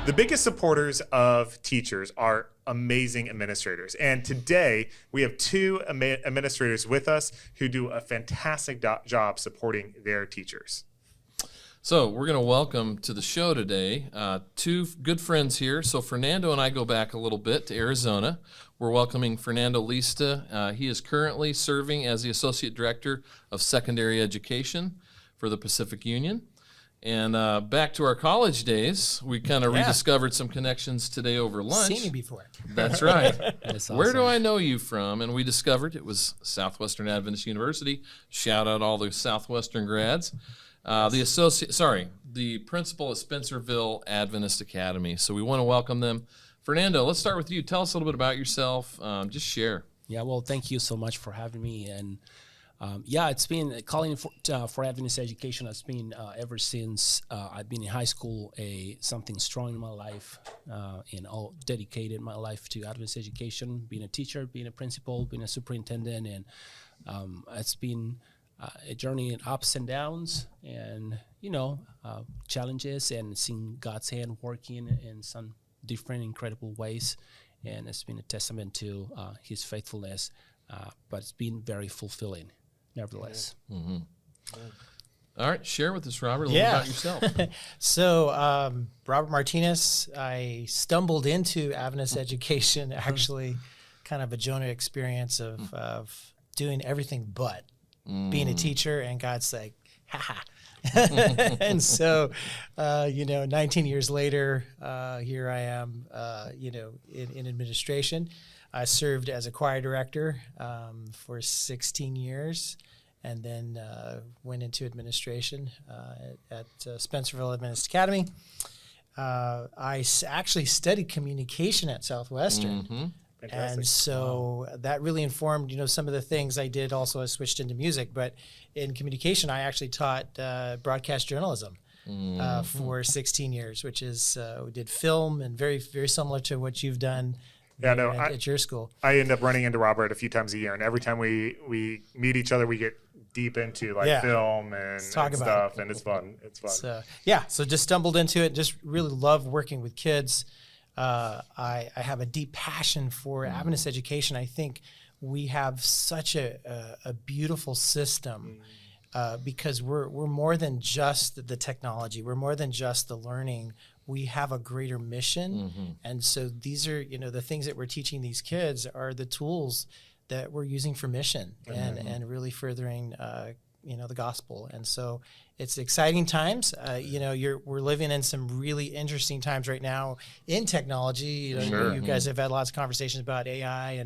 The biggest supporters of teachers are amazing administrators. And today we have two administrators with us who do a fantastic job supporting their teachers. So we're going to welcome to the show today two good friends here. So Fernando and I go back a little bit to Arizona. We're welcoming Fernando Lista. He is currently serving as the Associate Director of Secondary Education for the Pacific Union. And back to our college days, we kind of rediscovered some connections today over lunch. Seen me before. That's right. That's awesome. Where do I know you from? And we discovered it was Southwestern Adventist University. Shout out all the Southwestern grads. The principal at Spencerville Adventist Academy. So we want to welcome them. Fernando, let's start with you. Tell us a little bit about yourself. Just share. Yeah, well, thank you so much for having me. And it's been calling for Adventist education has been ever since I've been in high school, something strong in my life, and all dedicated my life to Adventist education, being a teacher, being a principal, being a superintendent, and it's been a journey in ups and downs, and challenges, and seeing God's hand working in some different incredible ways, and it's been a testament to His faithfulness, but it's been very fulfilling. Nevertheless. Mm-hmm. All right, share with us, Robert, a little about yourself. So, Robert Martinez, I stumbled into Adventist education, actually kind of a Jonah experience of doing everything but being a teacher, and God's like, ha-ha. And so, 19 years later, here I am, in administration. I served as a choir director for 16 years, and then went into administration at Spencerville Adventist Academy. I actually studied communication at Southwestern. Mm-hmm. And so that really informed, some of the things I did. Also, I switched into music, but in communication, I actually taught broadcast journalism for 16 years, which is we did film, and very, very similar to what you've done. At your school. I end up running into Robert a few times a year, and every time we meet each other, we get deep into film and stuff, and it's fun. It's fun. So just stumbled into it. Just really love working with kids. I have a deep passion for Adventist education. I think we have such a beautiful system because we're more than just the technology. We're more than just the learning. We have a greater mission. And so these are, the things that we're teaching these kids are the tools that we're using for mission and really furthering, the gospel. And so it's exciting times. We're living in some really interesting times right now in technology. You guys have had lots of conversations about AI,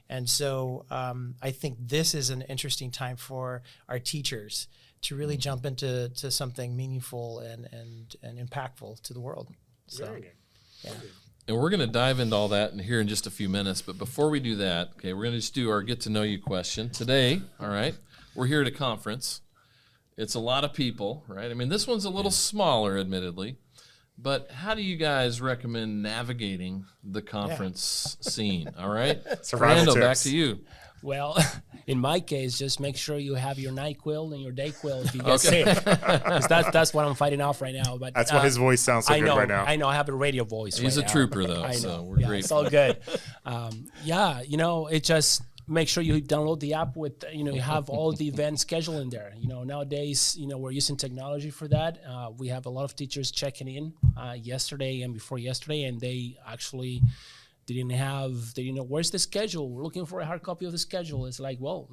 and so I think this is an interesting time for our teachers to really jump into something meaningful and impactful to the world. So, And we're going to dive into all that here in just a few minutes. But before we do that, we're going to just do our get to know you question today. All right, we're here at a conference. It's a lot of people, right? I mean, this one's a little smaller, admittedly. But how do you guys recommend navigating the conference scene? All right, Fernando, back to you. Well, in my case, just make sure you have your NyQuil and your DayQuil if you get sick. Because that's what I'm fighting off right now. But that's why his voice sounds so good right now. I know. I have a radio voice. He's a trooper, though, so we're grateful. It's all good. It just make sure you download the app with, you have all the event schedule in there. Nowadays, we're using technology for that. We have a lot of teachers checking in yesterday and before yesterday, and they actually they didn't know, where's the schedule? We're looking for a hard copy of the schedule. It's like, well,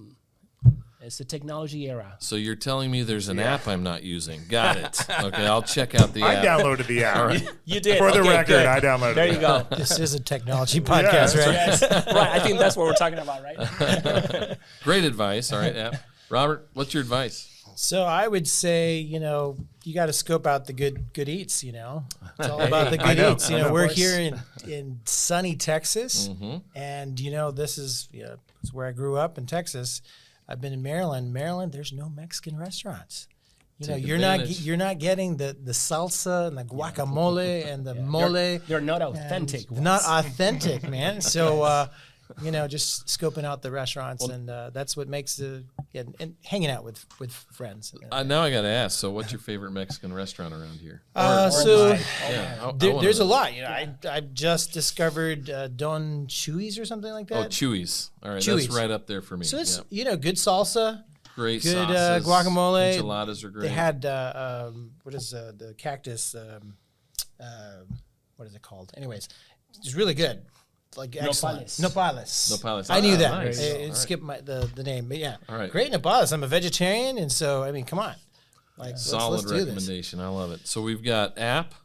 it's the technology era. So you're telling me there's an app I'm not using. Got it. Okay, I'll check out the app. I downloaded the app. Right. You did. For the record, good. I downloaded it. There you go. This is a technology podcast, right? Yes. Right. I think that's what we're talking about, right? Great advice. All right, app. Robert, what's your advice? So I would say, you got to scope out the good eats, It's all about the good eats. We're here in sunny Texas, and, this is it's where I grew up in Texas. I've been in Maryland. Maryland, there's no Mexican restaurants. You're not getting the salsa and the guacamole and the mole. They're not authentic. Not authentic, man. So just scoping out the restaurants, and that's what makes and hanging out with friends. Now I got to ask. So, what's your favorite Mexican restaurant around here? There's a lot. I just discovered Don Chuy's or something like that. Oh, Chuy's. All right, Chuy's. that's right up there for me. So it's good salsa. Great good sauces, guacamole. Enchiladas are great. They had what is the cactus? What is it called? Anyways, it's really good. Like excellent. Nopales. I knew that. Nice. It skipped the name, but yeah. All right. Great Nopales. I'm a vegetarian, and so I mean, come on. Like Solid let's do recommendation. I love it. So we've got app,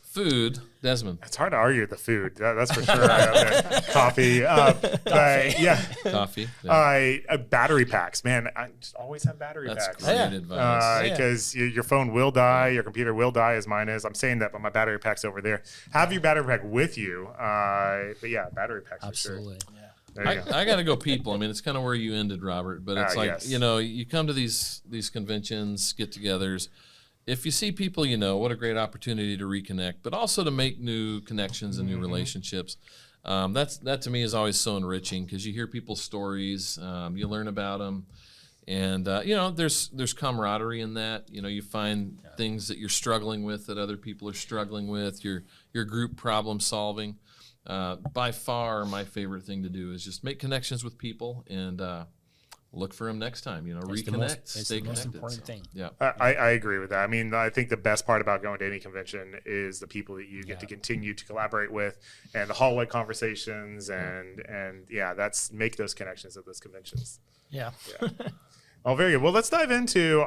food. Desmond. It's hard to argue with the food. That's for sure. Coffee. Yeah. Coffee. Yeah. Battery packs. Man, I just always have battery That's packs. great advice. Because your phone will die, your computer will die, as mine is. I'm saying that, but my battery pack's over there. Have your battery pack with you. But yeah, battery packs Absolutely. for sure. Yeah. I got to go people. I mean, it's kind of where you ended, Robert, but it's like, yes. you come to these conventions, get-togethers. If you see people, what a great opportunity to reconnect, but also to make new connections and new relationships. That to me is always so enriching because you hear people's stories, you learn about them, and there's camaraderie in that. You find things that you're struggling with that other people are struggling with. Your group problem solving. By far, my favorite thing to do is just make connections with people and look for them next time. Reconnect, stay connected. Most important thing. Yeah, I agree with that. I mean, I think the best part about going to any convention is the people that you get to continue to collaborate with, and the hallway conversations, and make those connections at those conventions. Yeah. Oh, very good. Well, let's dive into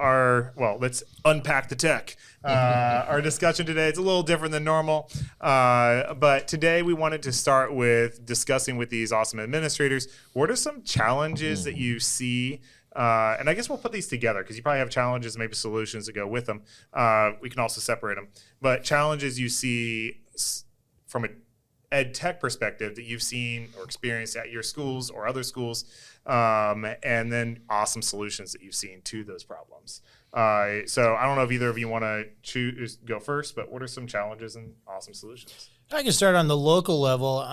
let's unpack the tech. Our discussion today, it's a little different than normal. But today we wanted to start with discussing with these awesome administrators, what are some challenges that you see? And I guess we'll put these together because you probably have challenges and maybe solutions that go with them. We can also separate them. But challenges you see from an EdTech perspective that you've seen or experienced at your schools or other schools, and then awesome solutions that you've seen to those problems. So I don't know if either of you want to go first, but what are some challenges and awesome solutions? I can start on the local level.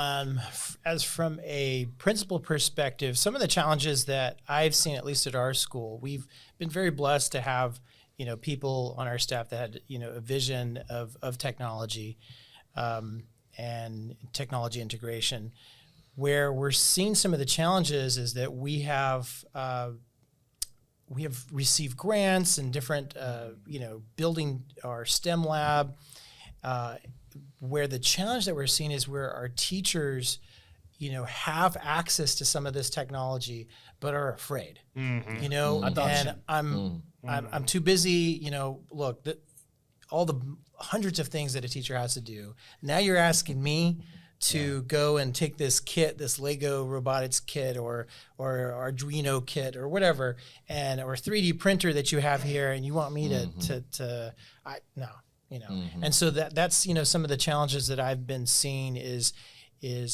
As from a principal perspective, some of the challenges that I've seen, at least at our school, we've been very blessed to have people on our staff that had a vision of technology and technology integration. Where we're seeing some of the challenges is that we have received grants and different, building our STEM lab, where the challenge that we're seeing is where our teachers, have access to some of this technology, but are afraid, Adoption. and I'm too busy, look, all the hundreds of things that a teacher has to do. Now you're asking me to go and take this kit, this Lego robotics kit or Arduino kit or whatever, or 3D printer that you have here, and you want me no. And so that's some of the challenges that I've been seeing is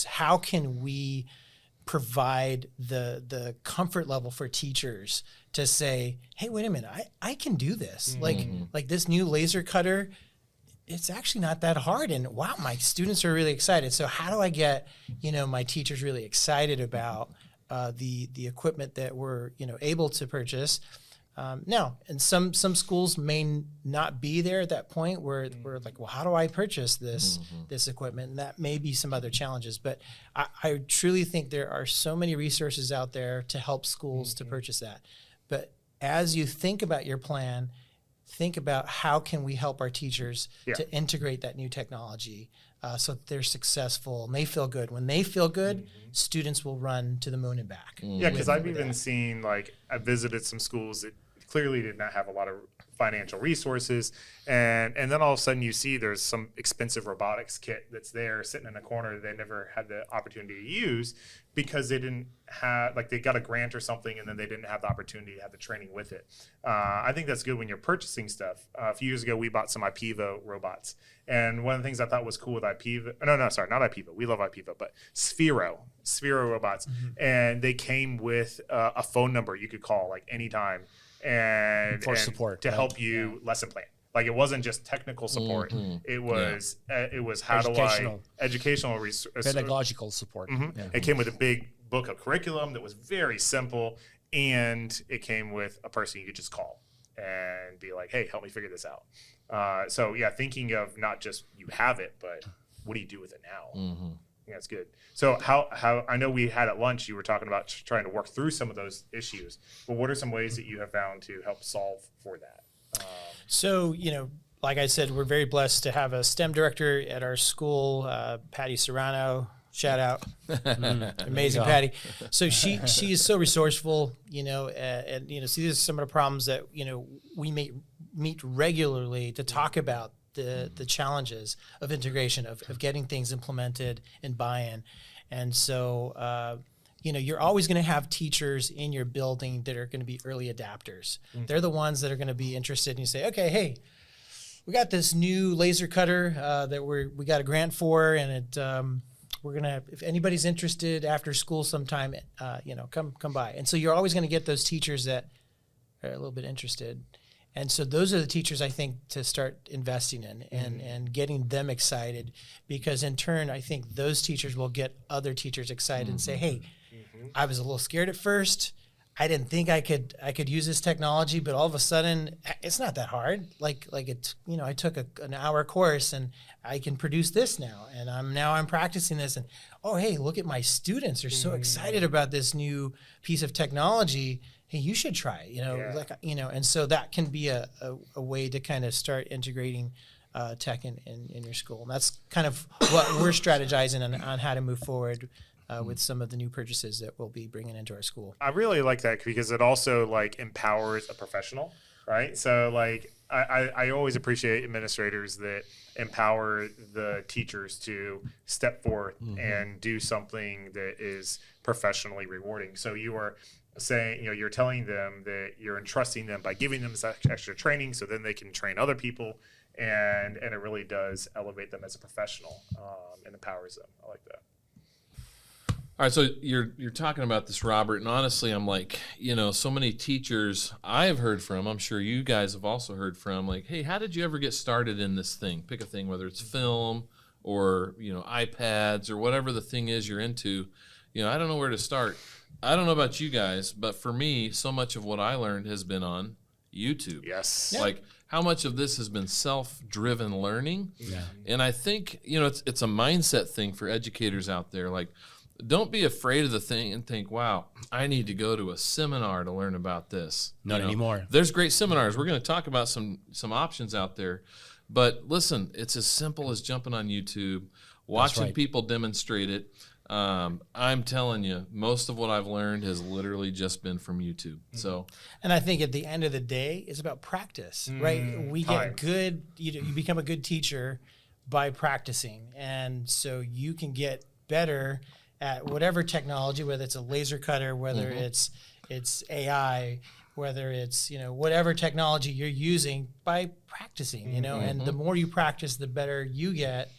how can we provide the comfort level for teachers to say, hey, wait a minute, I can do this. Like this new laser cutter, it's actually not that hard. And wow, my students are really excited. So how do I get, my teachers really excited about the equipment that we're, able to purchase? Now, and some schools may not be there at that point where we're like, well, how do I purchase this equipment? And that may be some other challenges. But I truly think there are so many resources out there to help schools to purchase that. But as you think about your plan, think about how can we help our teachers to integrate that new technology so that they're successful and they feel good. When they feel good, students will run to the moon and back. Yeah, because I've even seen, I visited some schools that clearly did not have a lot of financial resources, and then all of a sudden you see there's some expensive robotics kit that's there sitting in a corner that they never had the opportunity to use because they didn't have, they got a grant or something and then they didn't have the opportunity to have the training with it. I think that's good when you're purchasing stuff. A few years ago we bought some IPEVA robots, and one of the things I thought was cool with IPEVA, not IPEVA, we love IPEVA, but Sphero robots, and they came with a phone number you could call anytime and support to help you lesson plan. It wasn't just technical support. It was how educational pedagogical support. It came with a big book a curriculum that was very simple, and it came with a person you could just call and be like, hey, help me figure this out. So yeah, thinking of not just you have it, but what do you do with it now? Mm-hmm. Yeah, that's good. So how I know we had at lunch, you were talking about trying to work through some of those issues, but what are some ways that you have found to help solve for that? So, like I said, we're very blessed to have a STEM director at our school, Patty Serrano. Shout out, amazing Patty. So she is so resourceful, and so these are some of the problems that we meet regularly to talk about the challenges of integration, of getting things implemented and buy-in, and so. You're always going to have teachers in your building that are going to be early adapters. Mm-hmm. They're the ones that are going to be interested, and you say, okay, hey, we got this new laser cutter that we got a grant for, and it we're gonna, if anybody's interested after school sometime, come by. And so you're always going to get those teachers that are a little bit interested. And so those are the teachers I think to start investing in and getting them excited, because in turn I think those teachers will get other teachers excited and say, hey, I was a little scared at first. I didn't think I could use this technology, but all of a sudden it's not that hard. Like it, I took an hour course and I can produce this now, and I'm practicing this, and oh, hey, look at my students. They're so excited about this new piece of technology. Hey, you should try it, and so that can be a way to kind of start integrating tech in your school. And that's kind of what we're strategizing on how to move forward with some of the new purchases that we'll be bringing into our school. I really like that because it also empowers a professional, right? So I always appreciate administrators that empower the teachers to step forth and do something that is professionally rewarding. So you are saying, you're telling them that you're entrusting them by giving them this extra training so then they can train other people, and it really does elevate them as a professional and empowers them. I like that. All right, so you're talking about this, Robert, and honestly, I'm like, so many teachers I have heard from, I'm sure you guys have also heard from, like, hey, how did you ever get started in this thing? Pick a thing, whether it's film or, iPads or whatever the thing is you're into. I don't know where to start. I don't know about you guys, but for me, so much of what I learned has been on YouTube. Yes. Yeah. Like, how much of this has been self-driven learning? Yeah. And I think, it's a mindset thing for educators out there. Like, don't be afraid of the thing and think, wow, I need to go to a seminar to learn about this. Not anymore. There's great seminars. We're going to talk about some options out there. But listen, it's as simple as jumping on YouTube, watching people demonstrate it. I'm telling you, most of what I've learned has literally just been from YouTube. So, and I think at the end of the day, it's about practice, right? We get good, you become a good teacher by practicing. And so you can get better at whatever technology, whether it's a laser cutter, whether it's AI, whether it's, whatever technology you're using by practicing, and the more you practice, the better you get.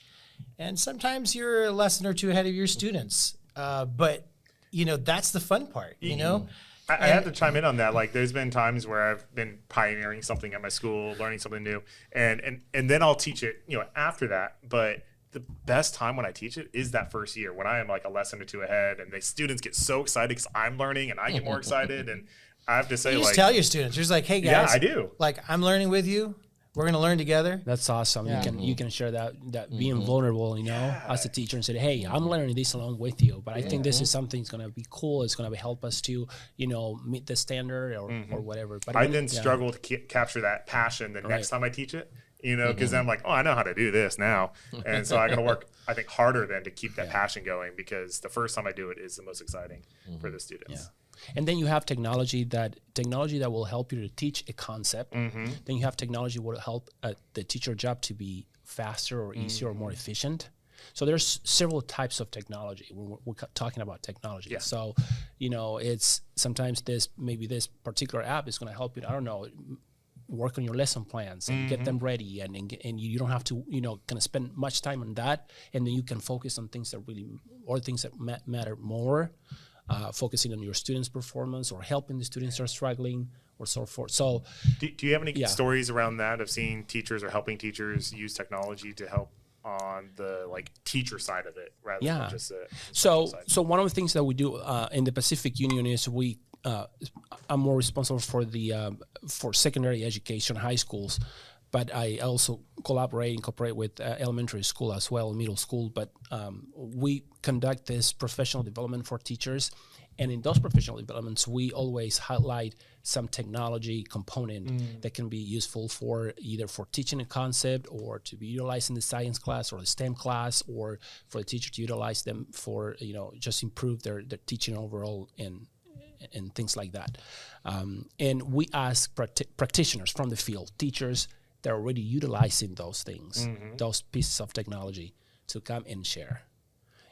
And sometimes you're a lesson or two ahead of your students. But, that's the fun part, I have to chime in on that. Like, there's been times where I've been pioneering something at my school, learning something new, and then I'll teach it, after that. But the best time when I teach it is that first year when I am like a lesson or two ahead, and the students get so excited because I'm learning and I get more excited. And I have to say, you just tell your students, you're just like, hey guys, yeah, I do. Like, I'm learning with you. We're going to learn together. That's awesome. Yeah. You can share that being vulnerable, as a teacher, and say, hey, I'm learning this along with you, but I think this is something that's going to be cool. It's going to help us to, meet the standard or whatever. But I then struggle to capture that passion the next time I teach it, because I'm like, oh, I know how to do this now. And so I got to work, I think, harder then to keep that passion going, because the first time I do it is the most exciting for the students. Yeah. And then you have technology that will help you to teach a concept. Then you have technology that will help the teacher job to be faster or easier or more efficient. So there's several types of technology. We're talking about technology. Yeah. So, it's sometimes this particular app is going to help you, I don't know, work on your lesson plans and get them ready, and you don't have to kind of spend much time on that, and then you can focus on things that matter more. Focusing on your students' performance or helping the students that are struggling or so forth. So, do you have any stories around that of seeing teachers or helping teachers use technology to help on the like teacher side of it rather Yeah. than just the So, side. so one of the things that we do in the Pacific Union is I'm more responsible for the for secondary education, high schools, but I also incorporate with elementary school as well, middle school. But we conduct this professional development for teachers, and in those professional developments, we always highlight some technology component that can be useful for either for teaching a concept or to be utilized in the science class or the STEM class, or for the teacher to utilize them for just improve their teaching overall and things like that. And we ask practitioners from the field, teachers that are already utilizing those things, those pieces of technology, to come and share.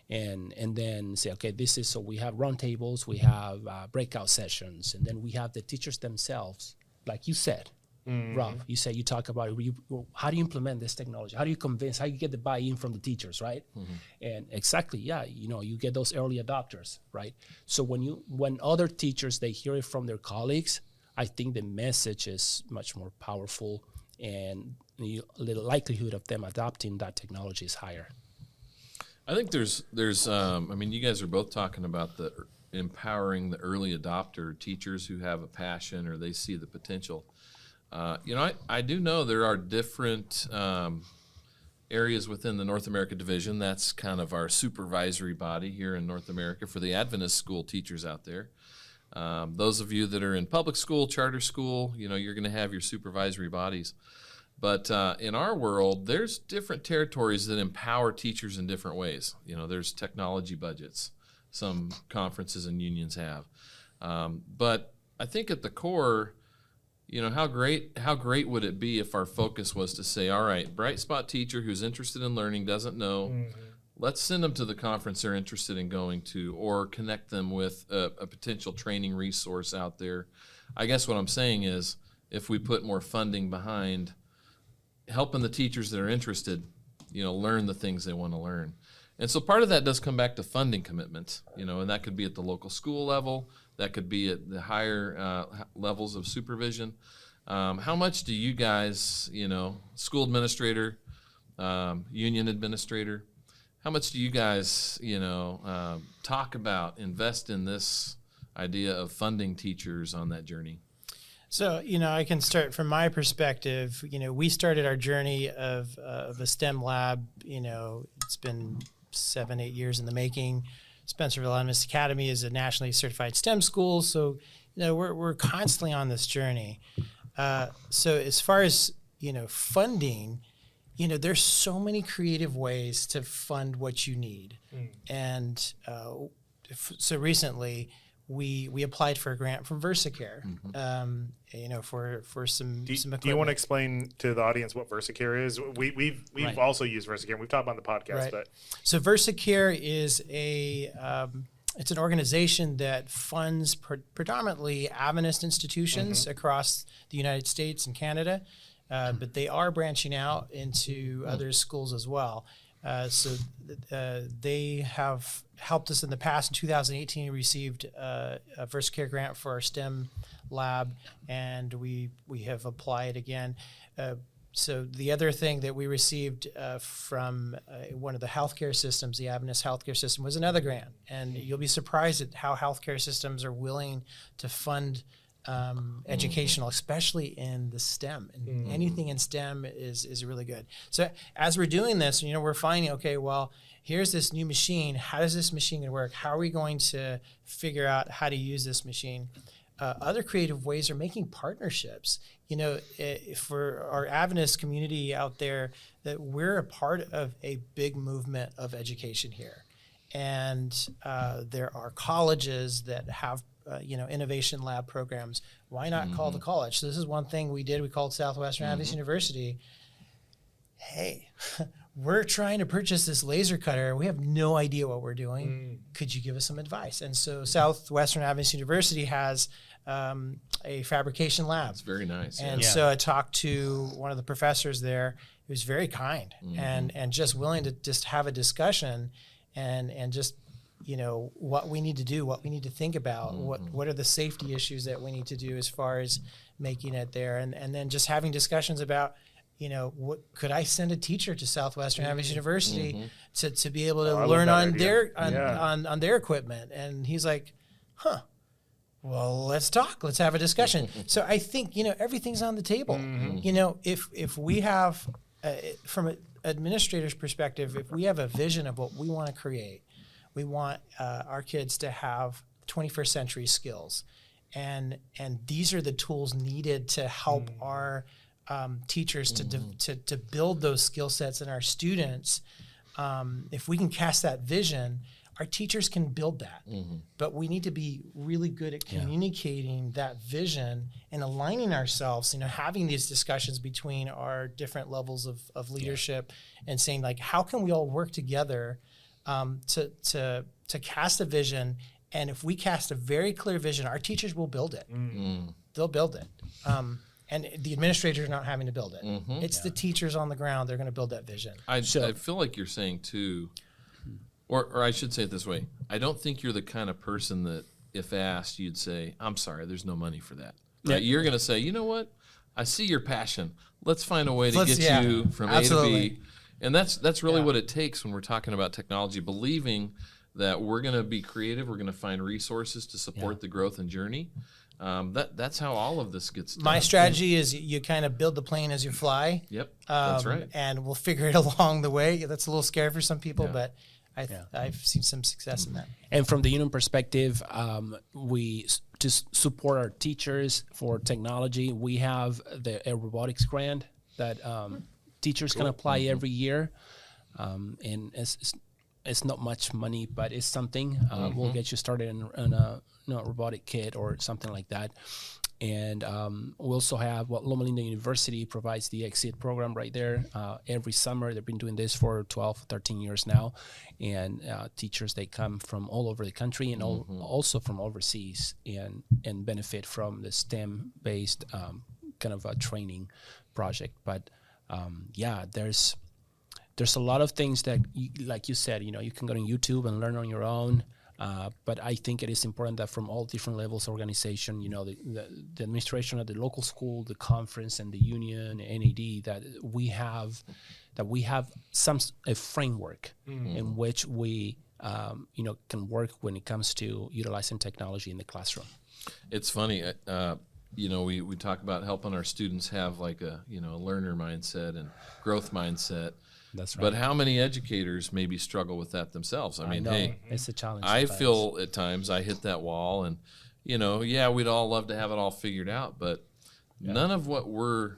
And then say, okay, so we have roundtables, we have breakout sessions, and then we have the teachers themselves, like you said, Rob, you talk about how do you implement this technology? How do you convince, how you get the buy-in from the teachers, right? And exactly, you get those early adopters, right? So when other teachers, they hear it from their colleagues, I think the message is much more powerful, and the likelihood of them adopting that technology is higher. I think there's you guys are both talking about the empowering the early adopter teachers who have a passion or they see the potential. I do know there are different areas within the North America division. That's kind of our supervisory body here in North America for the Adventist school teachers out there. Those of you that are in public school, charter school, you're going to have your supervisory bodies. But in our world, there's different territories that empower teachers in different ways. There's technology budgets, some conferences and unions have. But I think at the core, how great would it be if our focus was to say, all right, bright spot teacher who's interested in learning, doesn't know, let's send them to the conference they're interested in going to, or connect them with a potential training resource out there. I guess what I'm saying is, if we put more funding behind helping the teachers that are interested, learn the things they want to learn. And so part of that does come back to funding commitment, and that could be at the local school level, that could be at the higher levels of supervision. How much do you guys, school administrator, union administrator, how much do you guys, talk about, invest in this idea of funding teachers on that journey? So, I can start from my perspective. We started our journey of a STEM lab. It's been 7-8 years in the making. Spencerville Adventist Academy is a nationally certified STEM school. So, we're constantly on this journey. So as far as, funding, there's so many creative ways to fund what you need. And so recently, we applied for a grant from VersaCare, for some equipment. Do you want to explain to the audience what VersaCare is? We've Right. also used VersaCare. We've talked about it on the podcast, Right. but So VersaCare is it's an organization that funds predominantly Adventist institutions across the United States and Canada, but they are branching out into other schools as well. So they have helped us in the past. In 2018, we received a VersaCare grant for our STEM lab, and we have applied again. So the other thing that we received from one of the healthcare systems, the Adventist healthcare system, was another grant. And you'll be surprised at how healthcare systems are willing to fund educational, especially in the STEM. And anything in STEM is really good. So as we're doing this, we're finding, okay, well, here's this new machine. How does this machine gonna work? How are we going to figure out how to use this machine? Other creative ways are making partnerships. For our Adventist community out there, that we're a part of a big movement of education here. And there are colleges that have innovation lab programs. Why not call the college? So this is one thing we did. We called Southwestern Adventist University. Hey, we're trying to purchase this laser cutter. We have no idea what we're doing. Could you give us some advice? And so Southwestern Adventist University has a fabrication lab. It's very nice. And so I talked to one of the professors there who was very kind and just willing to just have a discussion and just what we need to do, what we need to think about, what are the safety issues that we need to do as far as making it there, and then just having discussions about what could I send a teacher to Southwestern Adventist University to be able to I love learn that on idea. on their equipment? And he's like, well, let's talk. Let's have a discussion. So I think, everything's on the table. If we have, from an administrator's perspective, if we have a vision of what we want to create, we want our kids to have 21st century skills. And these are the tools needed to help our teachers to build those skill sets in our students. If we can cast that vision, our teachers can build that. But we need to be really good at communicating that vision and aligning ourselves, having these discussions between our different levels of leadership and saying, like, how can we all work together to cast a vision? And if we cast a very clear vision, our teachers will build it. They'll build it. And the administrators are not having to build it. It's the teachers on the ground. They're going to build that vision. I feel like you're saying too, or I should say it this way. I don't think you're the kind of person that if asked, you'd say, I'm sorry, there's no money for that. Right? You're going to say, you know what? I see your passion. Let's find a way to get you from A to B. And that's really what it takes when we're talking about technology, believing that we're going to be creative. We're going to find resources to support the growth and journey. That's how all of this gets done. My strategy is you kind of build the plane as you fly. Yep, that's right. And we'll figure it along the way. That's a little scary for some people, but I've seen some success in that. And from the union perspective, we just support our teachers for technology. We have a robotics grant that teachers can apply every year, and it's not much money, but it's something. We'll get you started in a robotic kit or something like that. And we also have Loma Linda University provides the Exit program right there. Every summer, they've been doing this for 12, 13 years now. And teachers, they come from all over the country and also from overseas and benefit from the STEM-based kind of a training project. But there's a lot of things that, like you said, you can go to YouTube and learn on your own. But I think it is important that from all different levels of organization, the administration at the local school, the conference, and the union, NAD, that we have a framework in which we can work when it comes to utilizing technology in the classroom. It's funny, we talk about helping our students have like a learner mindset and growth mindset. That's right. But how many educators maybe struggle with that themselves? I mean, hey, it's a challenge. I feel at times I hit that wall, and we'd all love to have it all figured out, but none of what we're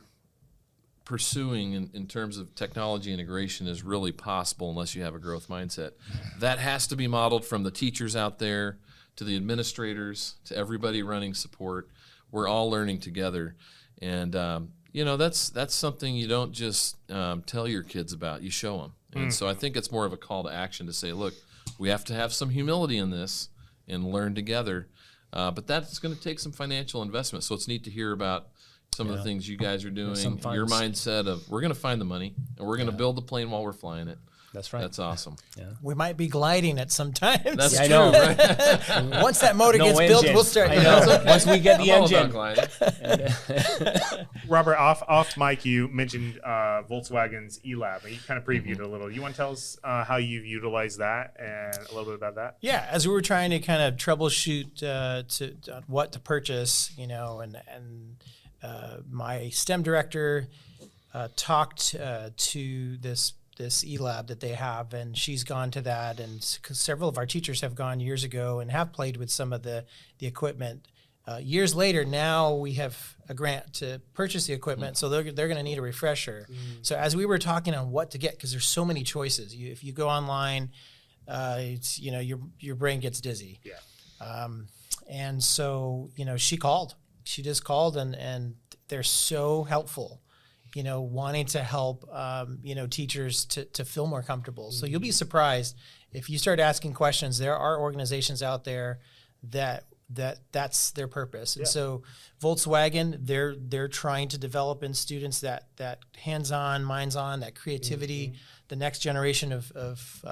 pursuing in terms of technology integration is really possible unless you have a growth mindset. That has to be modeled from the teachers out there to the administrators to everybody running support. We're all learning together, and that's something you don't just tell your kids about. You show them. And so I think it's more of a call to action to say, look, we have to have some humility in this and learn together. But that's going to take some financial investment. So it's neat to hear about some of the things you guys are doing, your mindset of we're going to find the money and we're going to build the plane while we're flying it. That's right. That's awesome. Yeah. We might be gliding at some times. That's I true. know. Right? Once that motor gets built, we'll start. I know. Once we get the I'm all about engine. gliding. Robert, off mic, you mentioned Volkswagen's eLab, and you kind of previewed it a little. You want to tell us how you've utilized that and a little bit about that? Yeah, as we were trying to kind of troubleshoot to what to purchase, and my STEM director talked to this eLab that they have, and she's gone to that, and several of our teachers have gone years ago and have played with some of the equipment. Years later, now we have a grant to purchase the equipment, so they're going to need a refresher. So as we were talking on what to get, because there's so many choices, if you go online, it's your brain gets dizzy. Yeah. And so she just called, and they're so helpful. Wanting to help, teachers to feel more comfortable. So you'll be surprised if you start asking questions. There are organizations out there that's their purpose. And so Volkswagen, they're trying to develop in students that hands-on, minds-on, that creativity, the next generation of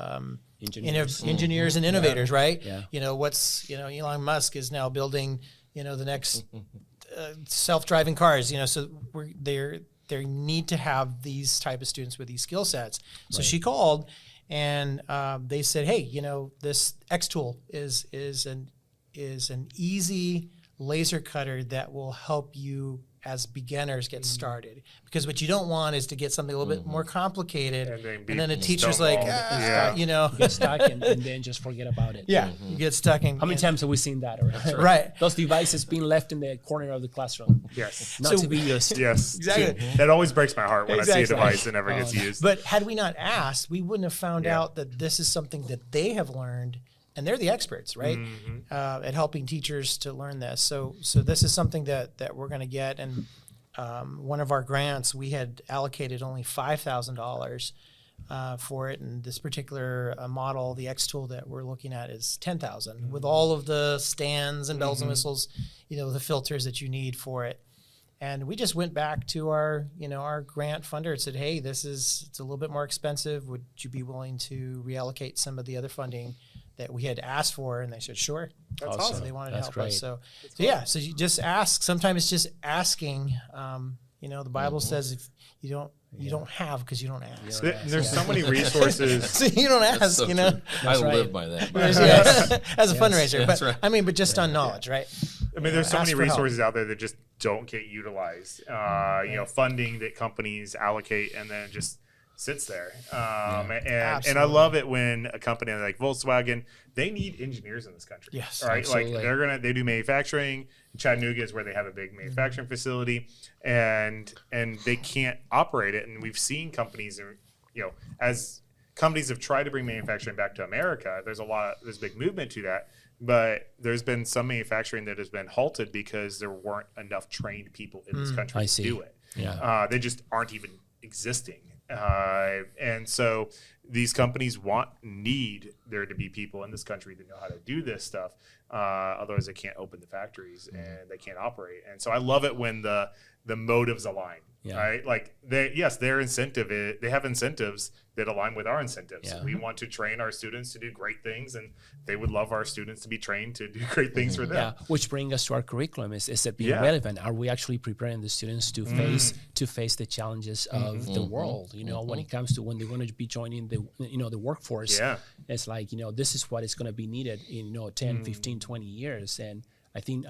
engineers and innovators, right? Yeah. Elon Musk is now building, the next self-driving cars. So they need to have these type of students with these skill sets. So she called, and they said, hey, this X tool is an easy laser cutter that will help you as beginners get started, because what you don't want is to get something a little bit more complicated and then the teacher's like, Get stuck and then just forget about it. You get stuck in. How many times have we seen that? Right. Those devices being left in the corner of the classroom. Yes. Not to be used. Yes. Exactly. That always breaks my heart when I see a device that never gets used. But had we not asked, we wouldn't have found out that this is something that they have learned, and they're the experts, right, at helping teachers to learn this. So this is something that we're going to get. And one of our grants, we had allocated only $5,000 for it, and this particular model, the X tool that we're looking at, is $10,000 with all of the stands and bells and whistles, the filters that you need for it. And we just went back to our grant funder and said, hey, it's a little bit more expensive. Would you be willing to reallocate some of the other funding that we had asked for? And they said, sure. That's awesome. So they wanted to help great. us. So you just ask. Sometimes it's just asking. The Bible says if you don't have because you don't ask. There's so many resources. So you don't ask, So true. I live by that. As a fundraiser. That's but right. but just on knowledge, right? I mean, there's so ask many for help. resources out there that just don't get utilized. Funding that companies allocate and then just sits there. And I love it when a company like Volkswagen, they need engineers in this country. Yes, right. absolutely. Like they do manufacturing. Chattanooga is where they have a big manufacturing facility, and they can't operate it. And we've seen companies, as companies have tried to bring manufacturing back to America, there's a big movement to that. But there's been some manufacturing that has been halted because there weren't enough trained people in this country to do it. Yeah. They just aren't even existing. And so these companies need there to be people in this country that know how to do this stuff. Otherwise, they can't open the factories and they can't operate. And so I love it when the motives align. Yeah. Right? Like their incentive they have incentives that align with our incentives. Yeah. We want to train our students to do great things, and they would love our students to be trained to do great things for them. Yeah, which brings us to our curriculum. Is it being relevant? Are we actually preparing the students to face the challenges of the world? When it comes to when they're going to be joining the workforce. Yeah. It's like, this is what is going to be needed in 10, 15, 20 years. And I think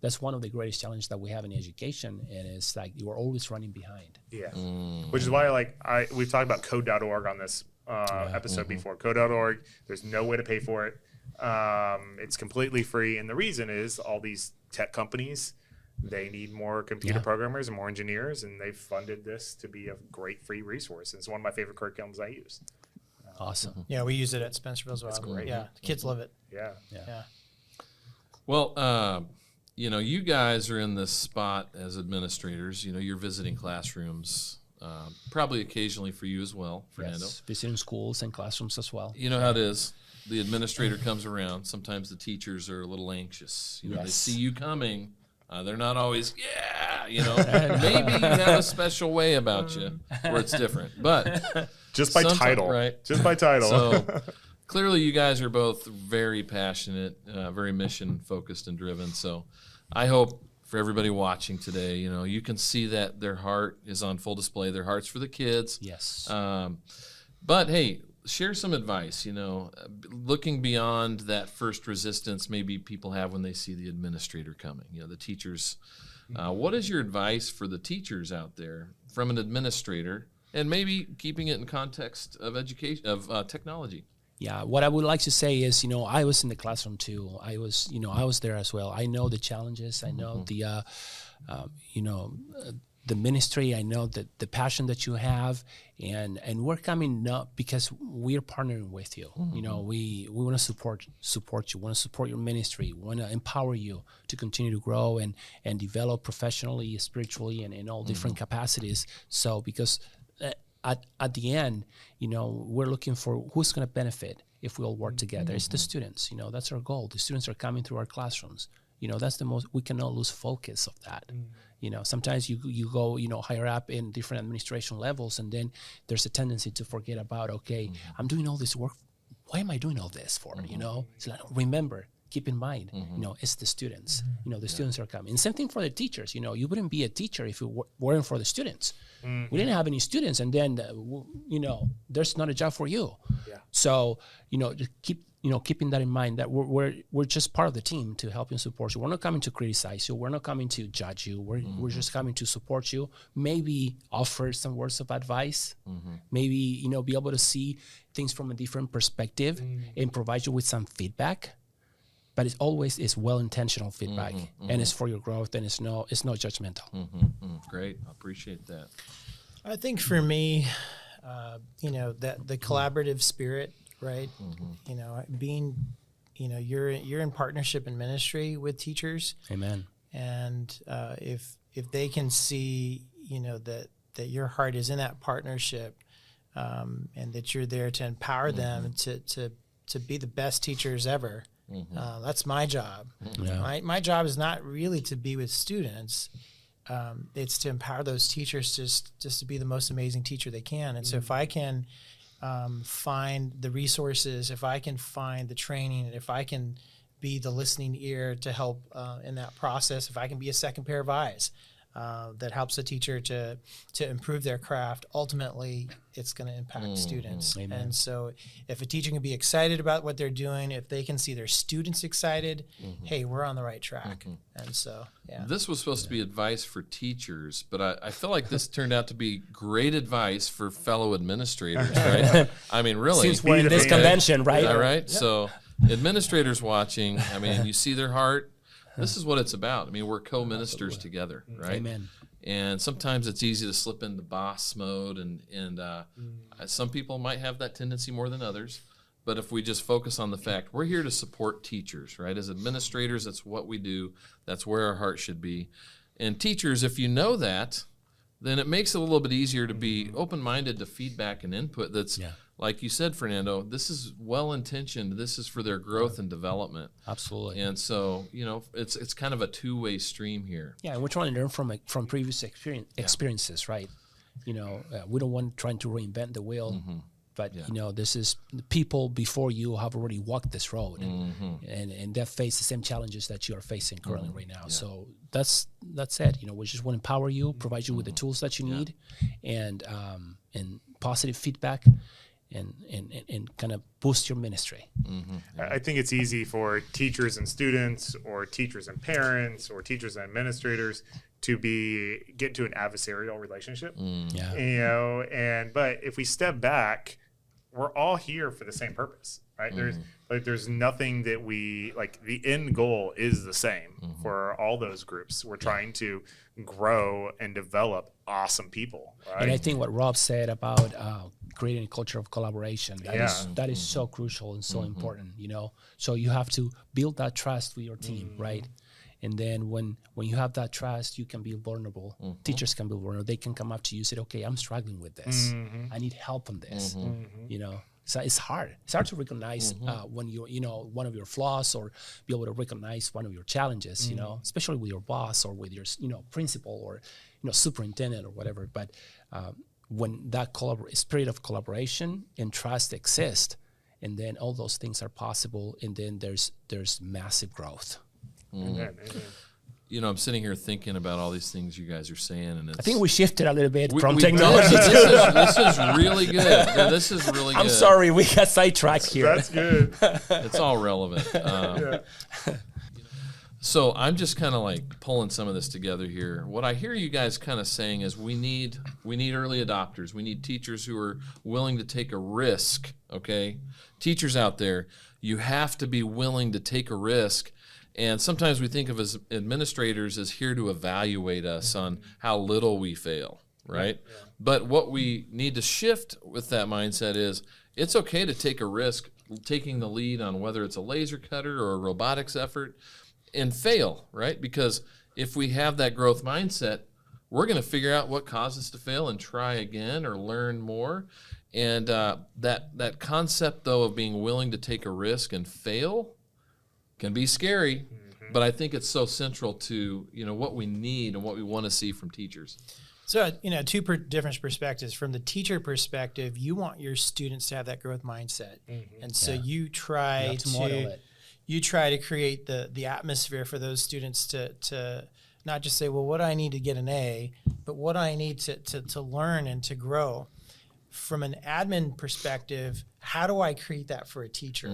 that's one of the greatest challenges that we have in education, and it's like you are always running behind. Yeah, which is why we've talked about code.org on this episode before. Code.org, there's no way to pay for it. It's completely free, and the reason is all these tech companies, they need more computer programmers and more engineers, and they've funded this to be a great free resource. And it's one of my favorite curriculums I use. Awesome. Yeah, we use it at Spencerville as well. That's great. Yeah, the kids love it. Yeah. Well, you guys are in this spot as administrators. You're visiting classrooms, probably occasionally for you as well, Fernando. Yes, visiting schools and classrooms as well. You know how it is. The administrator comes around. Sometimes the teachers are a little anxious. They see you coming. They're not always, maybe you have a special way about you where it's different. But just by title. Right? Just by title. So clearly you guys are both very passionate, very mission focused and driven. So I hope for everybody watching today, you can see that their heart is on full display. Their heart's for the kids. Yes. But hey, share some advice, looking beyond that first resistance maybe people have when they see the administrator coming, the teachers. What is your advice for the teachers out there from an administrator, and maybe keeping it in context of education, of technology? Yeah, what I would like to say is, I was in the classroom too. I was there as well. I know the challenges. I know the ministry. I know the passion that you have, and we're coming up because we're partnering with you. We want to support you. Want to support your ministry. Want to empower you to continue to grow and develop professionally, spiritually, and in all different capacities. So because at the end, we're looking for who's going to benefit if we all work together. It's the students. That's our goal. The students are coming through our classrooms. That's the most. We cannot lose focus of that. Sometimes you go higher up in different administration levels, and then there's a tendency to forget about, I'm doing all this work. Why am I doing all this for? It's like, remember, keep in mind, it's the students. The students are coming. And same thing for the teachers. You wouldn't be a teacher if it weren't for the students. We didn't have any students, and then there's not a job for you. Yeah. So just keeping that in mind, that we're just part of the team to help you and support you. We're not coming to criticize you. We're not coming to judge you. We're just coming to support you. Maybe offer some words of advice. Maybe be able to see things from a different perspective and provide you with some feedback. But it always is well-intentional feedback, and it's for your growth, and it's not judgmental. Great, I appreciate that. I think for me, that the collaborative spirit, right? Being, you're in partnership in ministry with teachers. Amen. And if they can see, that your heart is in that partnership, and that you're there to empower them to be the best teachers ever. That's my job. Yeah. My job is not really to be with students. It's to empower those teachers just to be the most amazing teacher they can. And so if I can find the resources, if I can find the training, and if I can be the listening ear to help in that process, if I can be a second pair of eyes that helps a teacher to improve their craft, ultimately it's going to impact students. Amen. And so if a teacher can be excited about what they're doing, if they can see their students excited, hey, we're on the right track. And so, yeah. This was supposed to be advice for teachers, but I feel like this turned out to be great advice for fellow administrators, right? I mean, really. Since we're in this convention, right? All right. Yep. So administrators watching, I mean, you see their heart. This is what it's about. I mean, we're co-ministers together, right? Amen. And sometimes it's easy to slip into boss mode, and some people might have that tendency more than others. But if we just focus on the fact, we're here to support teachers, right? As administrators, that's what we do. That's where our heart should be. And teachers, if you know that, then it makes it a little bit easier to be open-minded to feedback and input that's, like you said, Fernando, this is well-intentioned. This is for their growth and development. Absolutely. And so, it's kind of a two-way stream here. Yeah, and we're trying to learn from previous experiences, right? We don't want trying to reinvent the wheel, but this is the people before you have already walked this road, and they face the same challenges that you are facing currently right now. So that's it. We just want to empower you, provide you with the tools that you need, and positive feedback. And kind of boost your ministry. I think it's easy for teachers and students, or teachers and parents, or teachers and administrators to get to an adversarial relationship. But if we step back, we're all here for the same purpose, right? There's nothing that the end goal is the same for all those groups. We're trying to grow and develop awesome people, right? And I think what Rob said about creating a culture of collaboration, that is so crucial and so important, So you have to build that trust with your team, right? And then when you have that trust, you can be vulnerable. Teachers can be vulnerable. They can come up to you and say, okay, I'm struggling with this. I need help on this, So it's hard. It's hard to recognize when one of your flaws, or be able to recognize one of your challenges, especially with your boss or with your, principal or, superintendent or whatever. But when that spirit of collaboration and trust exists, and then all those things are possible, and then there's massive growth. Amen. I'm sitting here thinking about all these things you guys are saying, and I think we shifted a little bit from we technology. This is really good. Yeah, this is really good. I'm sorry, we got sidetracked here. That's good. It's all relevant. So I'm just kind of pulling some of this together here. What I hear you guys kind of saying is we need early adopters. We need teachers who are willing to take a risk, okay? Teachers out there, you have to be willing to take a risk. And sometimes we think of as administrators as here to evaluate us on how little we fail, right? Yeah. But what we need to shift with that mindset is it's okay to take a risk, taking the lead on whether it's a laser cutter or a robotics effort, and fail, right? Because if we have that growth mindset, we're going to figure out what caused us to fail and try again or learn more. And that concept, though, of being willing to take a risk and fail can be scary, but I think it's so central to what we need and what we want to see from teachers. So, two different perspectives. From the teacher perspective, you want your students to have that growth mindset. And so you try to model it. you try to create the atmosphere for those students to not just say, well, what do I need to get an A, but what do I need to learn and to grow. From an admin perspective, how do I create that for a teacher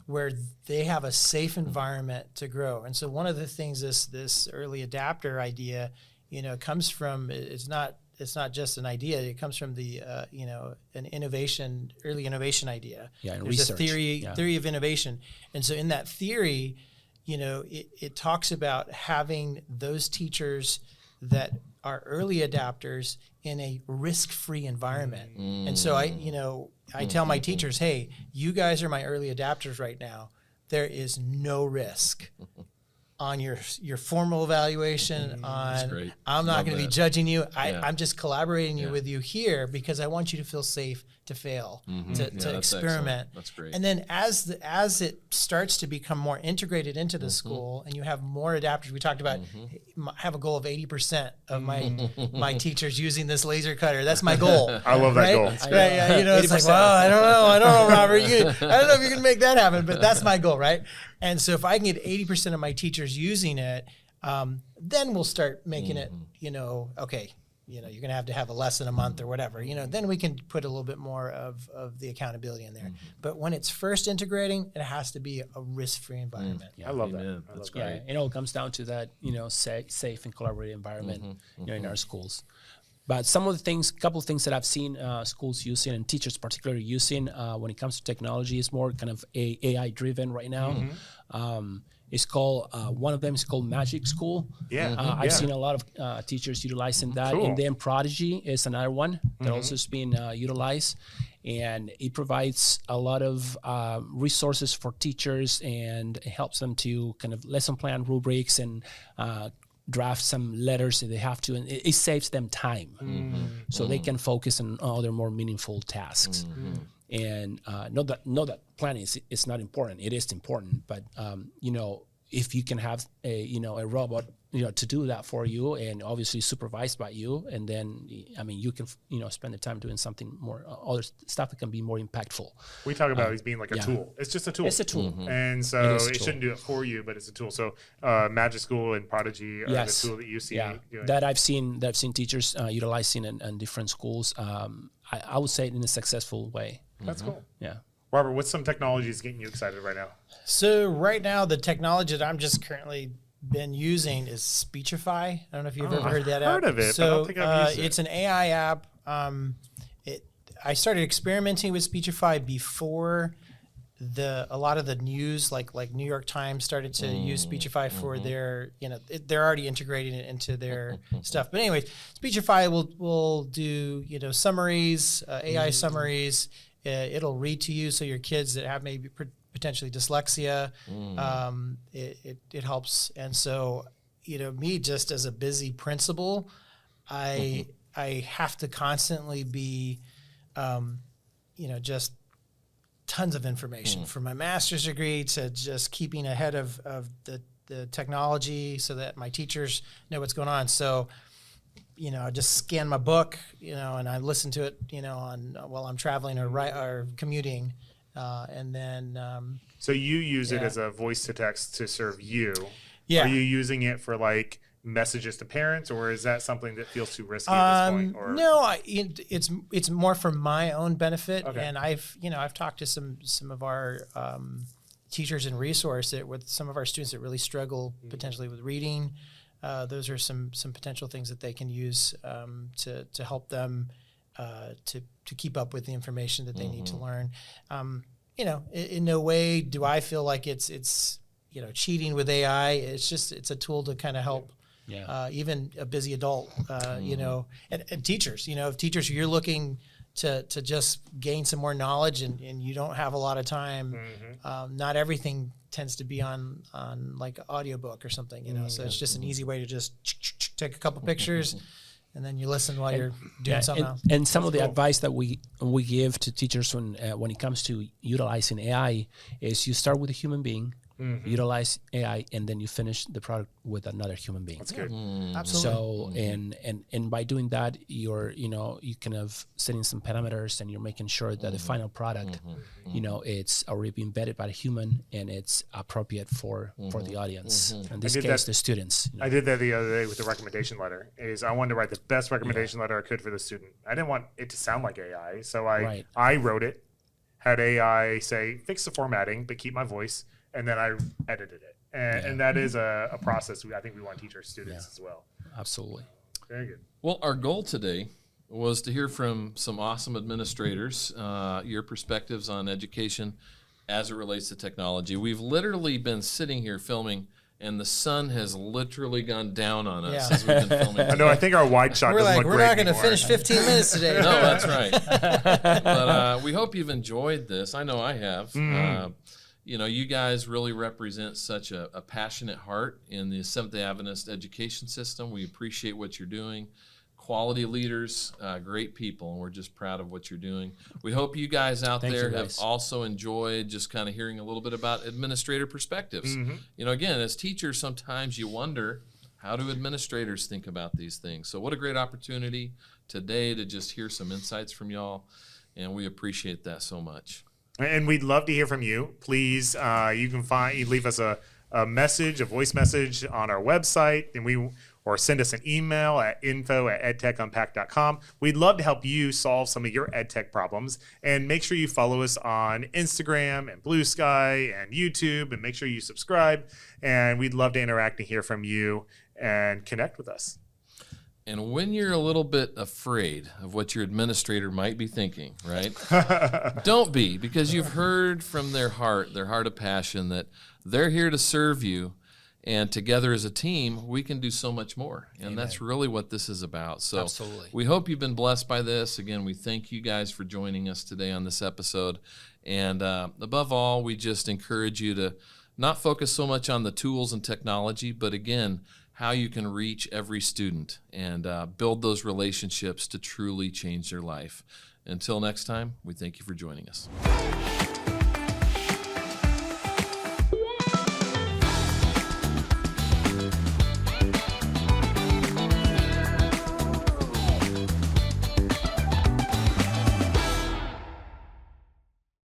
where they have a safe environment to grow? And so one of the things this early adapter idea, comes from, it's not just an idea. It comes from the an early innovation idea. Yeah, and There's research. a theory of innovation, and so in that theory, it talks about having those teachers that are early adapters in a risk-free environment. And so I tell my teachers, hey, you guys are my early adapters right now. There is no risk on your formal evaluation. great. I'm not Love going to be that. judging you. Yeah. I'm just collaborating with you here because I want you to feel safe to fail, to that's experiment. excellent. That's great. And then as it starts to become more integrated into the school, and you have more adapters, we talked about I have a goal of 80% of my teachers using this laser cutter. That's my goal. I love that right? goal. Right, yeah, it's like, well, I don't know, Robert. I don't know if you can make that happen, but that's my goal, right? And so if I can get 80% of my teachers using it, then we'll start making it, okay, you're going to have a lesson a month or whatever, then we can put a little bit more of the accountability in there. But when it's first integrating, it has to be a risk-free environment. I love Amen. that. That's Yeah, great. it all comes down to that, safe and collaborative environment, in our schools. But couple of things that I've seen schools using and teachers particularly using when it comes to technology is more kind of AI driven right now. It's called, one of them is called Magic School. Yeah. I've seen a lot of teachers utilizing that. Cool. And then Prodigy is another one that also is being utilized. And it provides a lot of resources for teachers, and it helps them to kind of lesson plan rubrics and draft some letters if they have to. And it saves them time so they can focus on other more meaningful tasks. And not that planning is not important. It is important, but if you can have a robot to do that for you, and obviously supervised by you, and then you can spend the time doing something more other stuff that can be more impactful. We talk about it being like a tool. It's just a tool. It's a tool. And so is a it tool. shouldn't do it for you, but it's a tool. So Magic School and Prodigy are Yes. the tool that you see. Yeah, doing. that I've seen teachers utilizing in different schools. I would say in a successful way. That's cool. Yeah. Robert, what's some technologies getting you excited right now? So right now, the technology that I'm just currently been using is Speechify. I don't know if you've ever heard that app. Heard of it, but So I don't think I've used it. it's an AI app. I started experimenting with Speechify before a lot of the news, like New York Times, started to use Speechify for their, they're already integrating it into their stuff. But anyways, Speechify will do summaries, AI summaries. It'll read to you, so your kids that have maybe potentially dyslexia, it helps. And so, me just as a busy principal, I have to constantly be, just tons of information from my master's degree to just keeping ahead of the technology so that my teachers know what's going on. So, I just scan my book, and I listen to it, while I'm traveling or commuting, and then. So you use it as a voice to text to serve you. Yeah. Are you using it for like messages to parents, or is that something that feels too risky at this point? Or No, it's more for my own benefit, Okay. and I've talked to some of our teachers and resource with some of our students that really struggle potentially with reading. Those are some potential things that they can use to help them to keep up with the information that they need to learn. In no way do I feel like it's cheating with AI. It's a tool to kind of help. Yeah. Even a busy adult, and teachers, if teachers, you're looking to just gain some more knowledge and you don't have a lot of time, not everything tends to be on like an audiobook or something, so it's just an easy way to just take a couple pictures and then you listen while you're doing something else. And some of the advice that we give to teachers when it comes to utilizing AI is you start with a human being. utilize AI, and then you finish the product with another human being. That's good. Absolutely. So and by doing that, you're you kind of setting some parameters, and you're making sure that the final product, it's already been vetted by a human, and it's appropriate for the audience. In this case, the students. I did that the other day with the recommendation letter. Is I wanted to write the best recommendation letter I could for the student. I didn't want it to sound like AI, so I wrote it, had AI say fix the formatting but keep my voice, and then I edited it. And that is a process I think we want to teach our students as well. Absolutely. Very good. Well, our goal today was to hear from some awesome administrators, your perspectives on education as it relates to technology. We've literally been sitting here filming, and the sun has literally gone down on us as we've been filming. I know. I think our wide shot We're doesn't like, look we're great not going to anymore. finish 15 minutes today. No, that's right. But we hope you've enjoyed this. I know I have. You guys really represent such a passionate heart in the Seventh-day Adventist education system. We appreciate what you're doing. Quality leaders, great people, and we're just proud of what you're doing. We hope you guys out there have also enjoyed just kind of hearing a little bit about administrator perspectives. Again, as teachers, sometimes you wonder, how do administrators think about these things? So what a great opportunity today to just hear some insights from y'all, and we appreciate that so much. And we'd love to hear from you. Please, you leave us a voice message on our website, or send us an email at info@edtechunpack.com. We'd love to help you solve some of your EdTech problems. And make sure you follow us on Instagram and Blue Sky and YouTube, and make sure you subscribe. And we'd love to interact and hear from you and connect with us. And when you're a little bit afraid of what your administrator might be thinking, right? Don't be, because you've heard from their heart of passion, that they're here to serve you. And together as a team, we can do so much more. And that's really what this is about. So Absolutely. We hope you've been blessed by this. Again, we thank you guys for joining us today on this episode. And above all, we just encourage you to not focus so much on the tools and technology, but again, how you can reach every student and build those relationships to truly change their life. Until next time, we thank you for joining us.